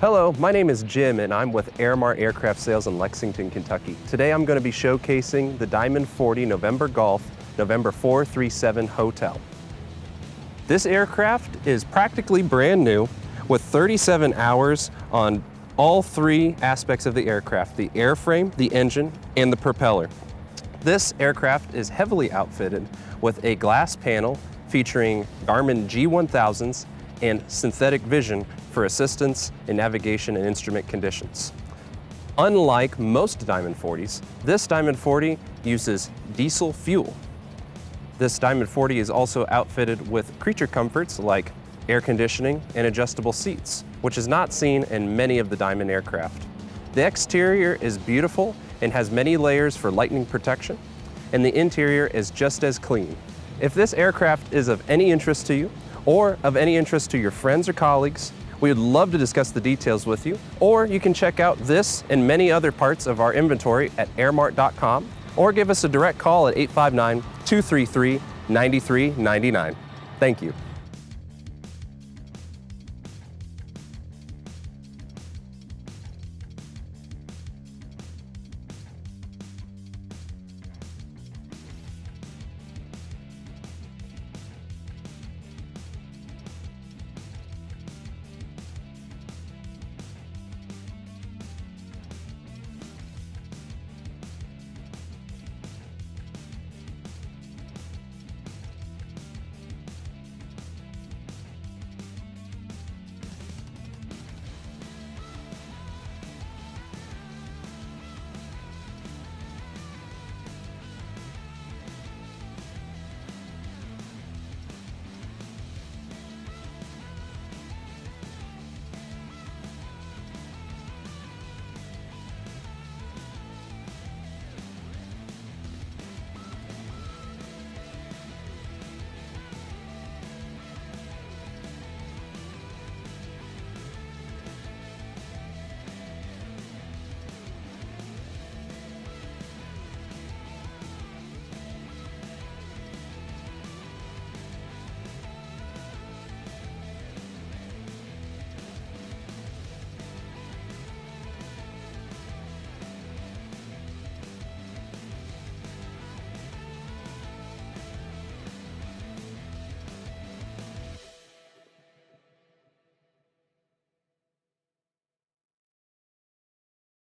Hello, my name is Jim and I'm with Airmart Aircraft Sales in Lexington, Kentucky. Today I'm going to be showcasing the Diamond 40 November Golf November 437 Hotel. This aircraft is practically brand new with 37 hours on all three aspects of the aircraft: the airframe, the engine, and the propeller. This aircraft is heavily outfitted with a glass panel featuring Garmin G1000s and synthetic vision for assistance in navigation and instrument conditions. Unlike most Diamond 40s, this Diamond 40 uses diesel fuel. This Diamond 40 is also outfitted with creature comforts like air conditioning and adjustable seats, which is not seen in many of the Diamond aircraft. The exterior is beautiful and has many layers for lightning protection, and the interior is just as clean. If this aircraft is of any interest to you, or of any interest to your friends or colleagues, we would love to discuss the details with you, or you can check out this and many other parts of our inventory at airmart.com, or give us a direct call at 859-233-9399. Thank you.